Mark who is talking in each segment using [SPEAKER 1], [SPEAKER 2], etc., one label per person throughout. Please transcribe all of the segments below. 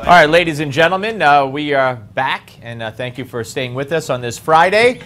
[SPEAKER 1] All right, ladies and gentlemen, we are back, and thank you for staying with us on this Friday.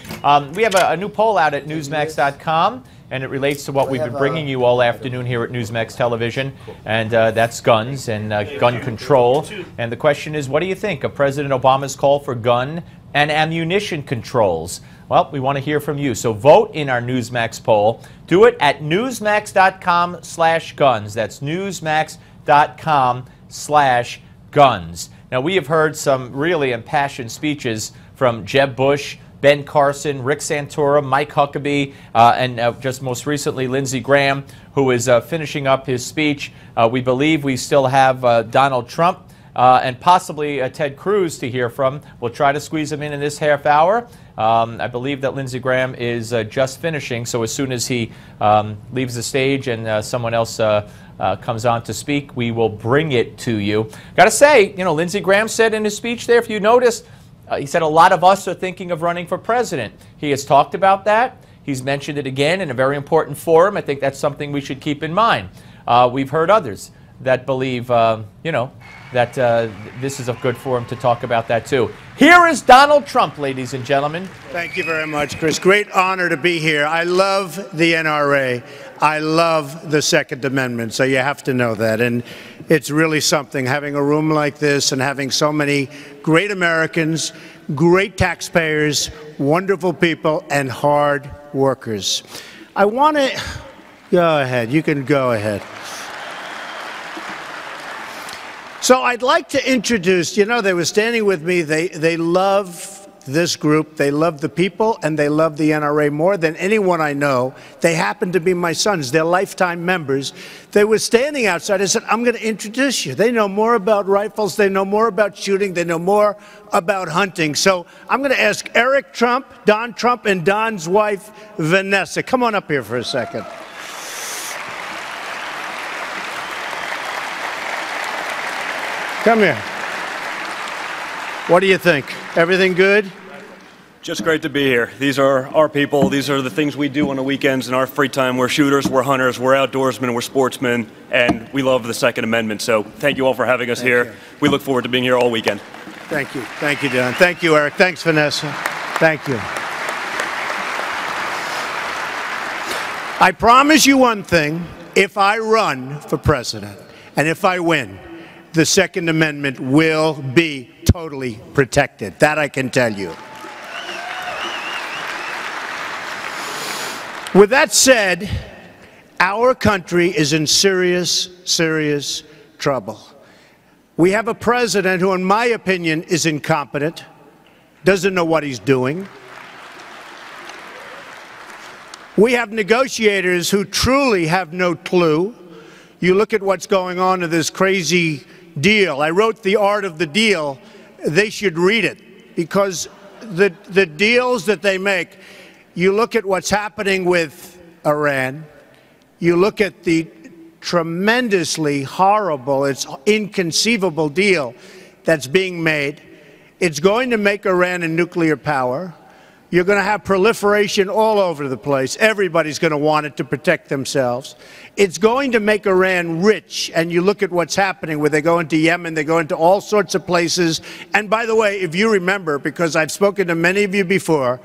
[SPEAKER 1] We have a new poll out at Newsmax.com, and it relates to what we've been bringing you all afternoon here at Newsmax Television, and that's guns and gun control. And the question is, what do you think of President Obama's call for gun and ammunition controls? Well, we want to hear from you, so vote in our Newsmax poll. Do it at newsmax.com/guns. That's newsmax.com/guns. Now, we have heard some really impassioned speeches from Jeb Bush, Ben Carson, Rick Santorum, Mike Huckabee, and just most recently Lindsey Graham, who is finishing up his speech. We believe we still have Donald Trump and possibly Ted Cruz to hear from. We'll try to squeeze him in this half hour. I believe that Lindsey Graham is just finishing, so as soon as he leaves the stage and someone else comes on to speak, we will bring it to you. Got to say, you know, Lindsey Graham said in his speech there, if you noticed, he said a lot of us are thinking of running for president. He has talked about that. He's mentioned it again in a very important forum. I think that's something we should keep in mind. We've heard others that believe, you know, that this is a good forum to talk about that too. Here is Donald Trump, ladies and gentlemen.
[SPEAKER 2] Thank you very much, Chris. Great honor to be here. I love the NRA. I love the Second Amendment, so you have to know that. And it's really something, having a room like this and having so many great Americans, great taxpayers, wonderful people, and hard workers. I want to go ahead. You can go ahead. So I'd like to introduce, you know, they were standing with me. They love this group. They love the people, and they love the NRA more than anyone I know. They happen to be my sons. They're lifetime members. They were standing outside. I said, I'm going to introduce you. They know more about rifles. They know more about shooting. They know more about hunting. So I'm going to ask Eric Trump, Don Trump, and Don's wife, Vanessa. Come on up here for a second. Come here. What do you think? Everything good?
[SPEAKER 3] Just great to be here. These are our people. These are the things we do on the weekends in our free time. We're shooters, we're hunters, we're outdoorsmen, we're sportsmen, and we love the Second Amendment. So thank you all for having us here. We look forward to being here all weekend.
[SPEAKER 2] Thank you. Thank you, Don. Thank you, Eric. Thanks, Vanessa. Thank you. I promise you one thing. If I run for president and if I win, the Second Amendment will be totally protected. That I can tell you. With that said, our country is in serious, serious trouble. We have a president who, in my opinion, is incompetent, doesn't know what he's doing. We have negotiators who truly have no clue. You look at what's going on in this crazy deal. I wrote The Art of the Deal. They should read it, because the deals that they make, you look at what's happening with Iran, you look at the tremendously horrible, it's inconceivable deal that's being made. It's going to make Iran a nuclear power. You're going to have proliferation all over the place. Everybody's going to want it to protect themselves. It's going to make Iran rich, and you look at what's happening where they go into Yemen, they go into all sorts of places. And by the way, if you remember, because I've spoken to many of you before,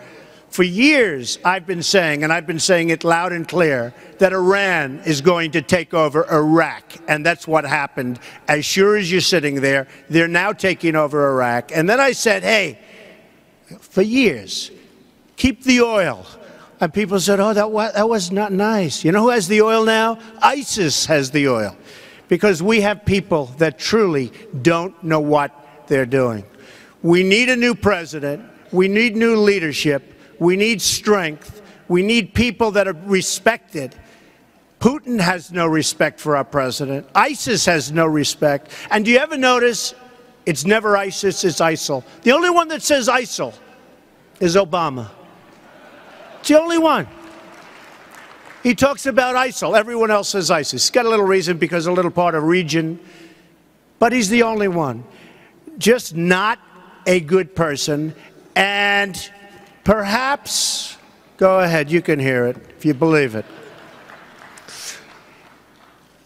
[SPEAKER 2] for years I've been saying, and I've been saying it loud and clear, that Iran is going to take over Iraq. And that's what happened. As sure as you're sitting there, they're now taking over Iraq. And then I said, hey, for years, keep the oil. And people said, oh, that was not nice. You know who has the oil now? ISIS has the oil. Because we have people that truly don't know what they're doing. We need a new president. We need new leadership. We need strength. We need people that are respected. Putin has no respect for our president. ISIS has no respect. And do you ever notice it's never ISIS, it's ISIL. The only one that says ISIL is Obama. It's the only one. He talks about ISIL. Everyone else says ISIS. He's got a little reason because a little part of region. But he's the only one. Just not a good person. And perhaps, go ahead, you can hear it if you believe it.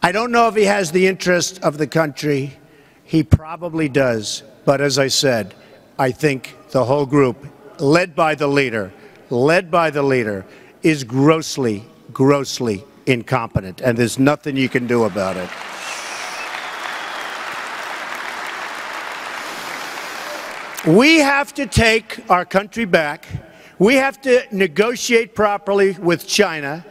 [SPEAKER 2] I don't know if he has the interest of the country. He probably does. But as I said, I think the whole group, led by the leader, is grossly, grossly incompetent, and there's nothing you can do about it. We have to take our country back. We have to negotiate properly with China,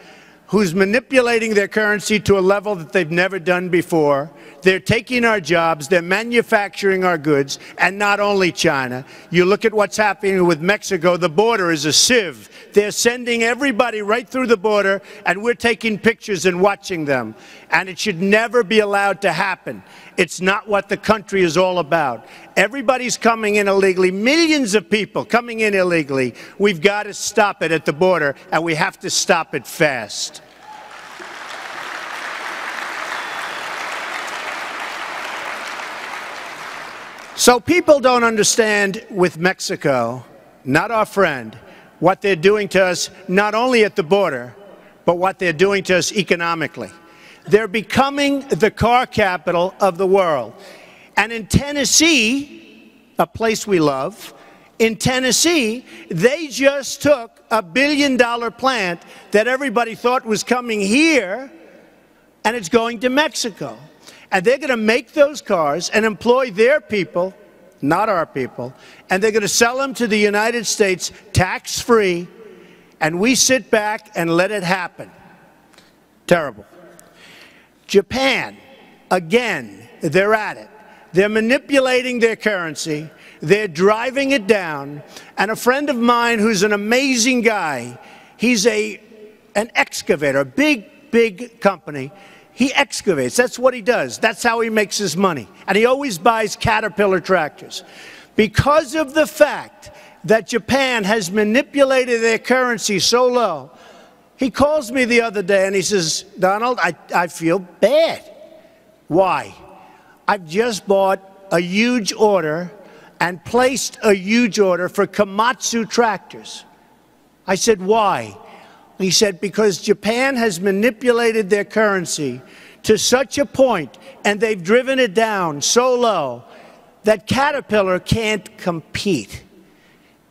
[SPEAKER 2] who's manipulating their currency to a level that they've never done before. They're taking our jobs, they're manufacturing our goods, and not only China. You look at what's happening with Mexico, the border is a sieve. They're sending everybody right through the border, and we're taking pictures and watching them. And it should never be allowed to happen. It's not what the country is all about. Everybody's coming in illegally, millions of people coming in illegally. We've got to stop it at the border, and we have to stop it fast. So people don't understand with Mexico, not our friend, what they're doing to us not only at the border, but what they're doing to us economically. They're becoming the car capital of the world. And in Tennessee, a place we love, in Tennessee, they just took a billion-dollar plant that everybody thought was coming here, and it's going to Mexico. And they're going to make those cars and employ their people, not our people, and they're going to sell them to the United States tax-free, and we sit back and let it happen. Terrible. Japan, again, they're at it. They're manipulating their currency. They're driving it down. And a friend of mine who's an amazing guy, he's an excavator, a big company. He excavates. That's what he does. That's how he makes his money. And he always buys Caterpillar tractors. Because of the fact that Japan has manipulated their currency so low, he calls me the other day and he says, Donald, I feel bad. Why? I've just bought a huge order and placed a huge order for Komatsu tractors. I said, why? He said, because Japan has manipulated their currency to such a point, and they've driven it down so low that Caterpillar can't compete.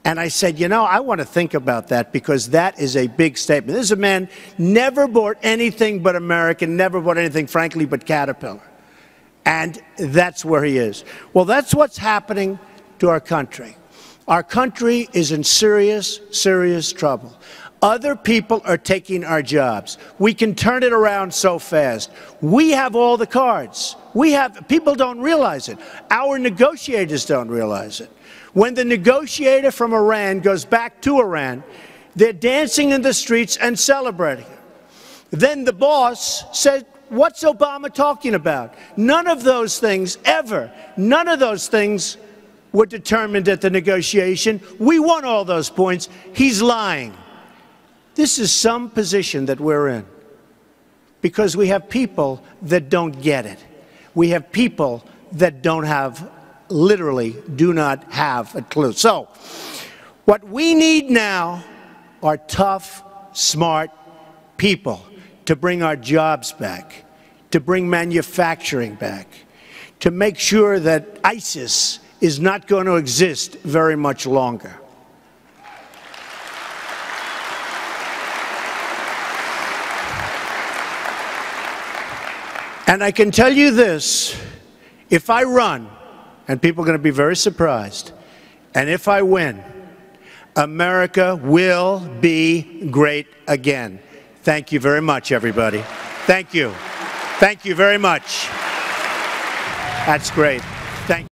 [SPEAKER 2] And I said, you know, I want to think about that, because that is a big statement. This is a man never bought anything but American, never bought anything, frankly, but Caterpillar. And that's where he is. Well, that's what's happening to our country. Our country is in serious, serious trouble. Other people are taking our jobs. We can turn it around so fast. We have all the cards. People don't realize it. Our negotiators don't realize it. When the negotiator from Iran goes back to Iran, they're dancing in the streets and celebrating. Then the boss said, what's Obama talking about? None of those things ever, none of those things were determined at the negotiation. We won all those points. He's lying. This is some position that we're in because we have people that don't get it. We have people that don't have, literally do not have a clue. So what we need now are tough, smart people to bring our jobs back, to bring manufacturing back, to make sure that ISIS is not going to exist very much longer. And I can tell you this, if I run, and people are going to be very surprised, and if I win, America will be great again. Thank you very much, everybody. Thank you. Thank you very much. That's great. Thank you.